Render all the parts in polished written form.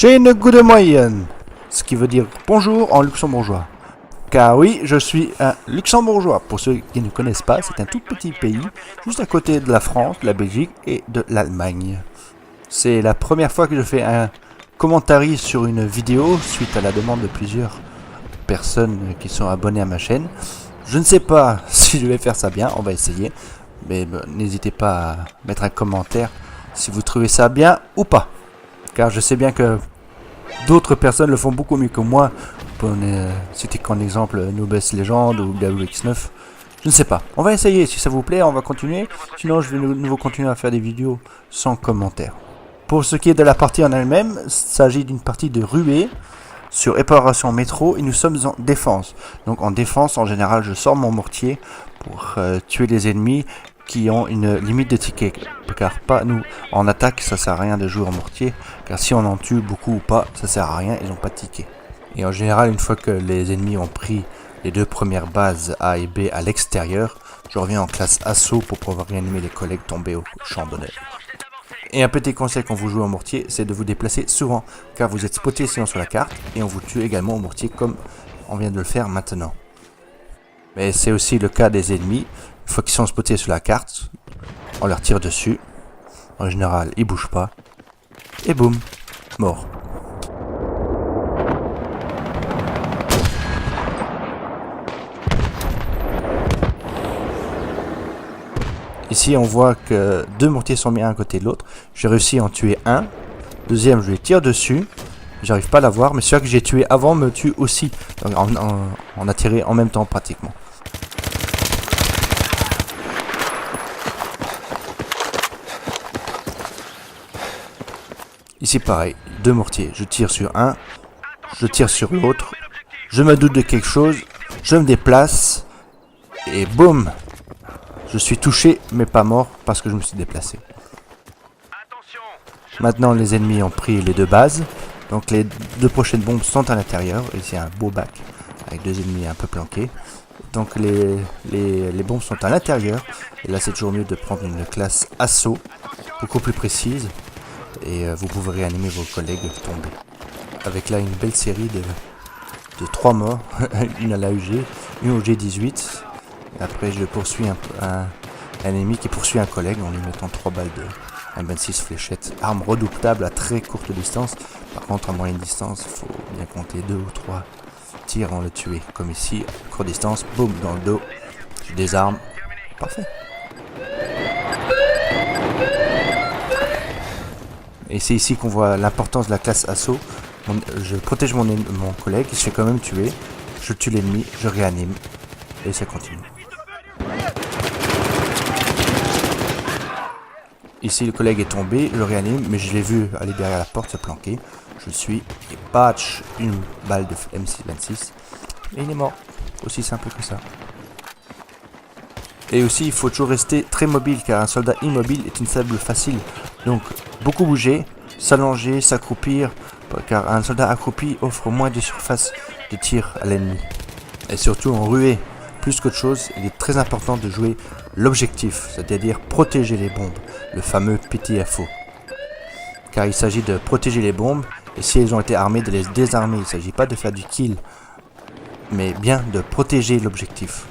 J'ai une good moyenne, ce qui veut dire bonjour en luxembourgeois. Car oui, je suis un luxembourgeois. Pour ceux qui ne connaissent pas, c'est un tout petit pays, juste à côté de la France, de la Belgique et de l'Allemagne. C'est la première fois que je fais un commentaire sur une vidéo, suite à la demande de plusieurs personnes qui sont abonnées à ma chaîne. Je ne sais pas si je vais faire ça bien, on va essayer. Mais n'hésitez pas à mettre un commentaire si vous trouvez ça bien ou pas. Car je sais bien que d'autres personnes le font beaucoup mieux que moi. C'était qu'en exemple Noobest Legend ou WX9. Je ne sais pas. On va essayer. Si ça vous plaît, on va continuer. Sinon, je vais de nouveau continuer à faire des vidéos sans commentaire. Pour ce qui est de la partie en elle-même, il s'agit d'une partie de ruée sur Opération Métro et nous sommes en défense. Donc en défense, en général, je sors mon mortier pour tuer les ennemis qui ont une limite de tickets. Car pas nous. En attaque, ça sert à rien de jouer en mortier. Car si on en tue beaucoup ou pas, ça sert à rien, ils n'ont pas de tickets. Et en général, une fois que les ennemis ont pris les deux premières bases A et B à l'extérieur, je reviens en classe assaut pour pouvoir réanimer les collègues tombés au champ d'honneur. Et un petit conseil quand vous jouez en mortier, c'est de vous déplacer souvent, car vous êtes spoté sinon sur la carte, et on vous tue également au mortier comme on vient de le faire maintenant. Mais c'est aussi le cas des ennemis. Une fois qu'ils sont spotés sur la carte, on leur tire dessus. En général, ils bougent pas. Et boum, mort. Ici, on voit que deux mortiers sont mis un à côté de l'autre. J'ai réussi à en tuer un. Deuxième, je lui tire dessus. J'arrive pas à l'avoir, mais celui que j'ai tué avant me tue aussi. Donc, on a tiré en même temps pratiquement. Ici pareil, deux mortiers, je tire sur un, je tire sur l'autre, je me doute de quelque chose, je me déplace, et boum, je suis touché mais pas mort parce que je me suis déplacé. Maintenant les ennemis ont pris les deux bases, donc les deux prochaines bombes sont à l'intérieur, ici un beau bac avec deux ennemis un peu planqués. Donc les bombes sont à l'intérieur, et là c'est toujours mieux de prendre une classe assaut, beaucoup plus précise. Et vous pouvez réanimer vos collègues tombés. Avec là une belle série de 3 morts, une à la UG, une au G18. Et après je poursuis un ennemi qui poursuit un collègue en lui mettant 3 balles de M26 fléchette. Arme redoutable à très courte distance. Par contre à moyenne distance, il faut bien compter 2 ou 3 tirs avant de le tuer. Comme ici, courte distance, boum, dans le dos. Je désarme. Parfait. Et c'est ici qu'on voit l'importance de la classe assaut. Je protège mon collègue, il se fait quand même tuer. Je tue l'ennemi, je réanime. Et ça continue. Ici le collègue est tombé, je le réanime, mais je l'ai vu aller derrière la porte se planquer. Je le suis et patch, une balle de M26. Et il est mort. Aussi simple que ça. Et aussi, il faut toujours rester très mobile, car un soldat immobile est une cible facile. Donc, beaucoup bouger, s'allonger, s'accroupir, car un soldat accroupi offre moins de surface de tir à l'ennemi. Et surtout en ruée, plus qu'autre chose, il est très important de jouer l'objectif, c'est-à-dire protéger les bombes, le fameux PTFO. Car il s'agit de protéger les bombes, et si elles ont été armées, de les désarmer. Il ne s'agit pas de faire du kill, mais bien de protéger l'objectif.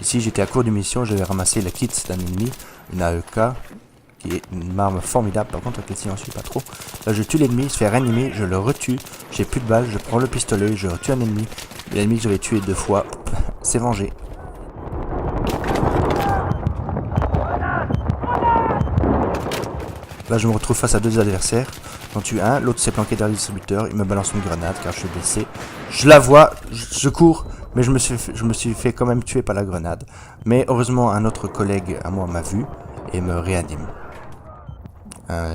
Ici j'étais à court de mission, j'avais ramassé la kit d'un ennemi, une AEK, qui est une arme formidable, par contre avec les silencieux pas trop. Là je tue l'ennemi, il se fait réanimer, je le retue, j'ai plus de balles, je prends le pistolet, je retue un ennemi. L'ennemi que j'avais tué 2 fois, c'est vengé. Là je me retrouve face à 2 adversaires, j'en tue un, l'autre s'est planqué derrière le distributeur, il me balance une grenade car je suis blessé. Je la vois, je cours. Mais je me suis fait quand même tuer par la grenade. Mais heureusement, un autre collègue à moi m'a vu et me réanime.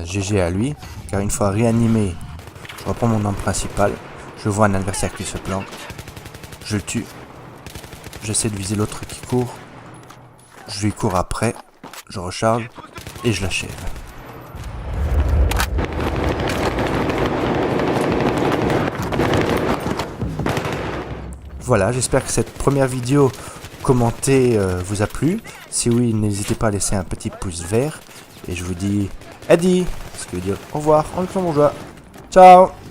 GG à lui, car une fois réanimé, je reprends mon arme principale. Je vois un adversaire qui se planque. Je le tue. J'essaie de viser l'autre qui court. Je lui cours après. Je recharge et je l'achève. Voilà, j'espère que cette première vidéo commentée vous a plu. Si oui, n'hésitez pas à laisser un petit pouce vert. Et je vous dis Adi, ce qui veut dire au revoir en luxembourgeois. Ciao!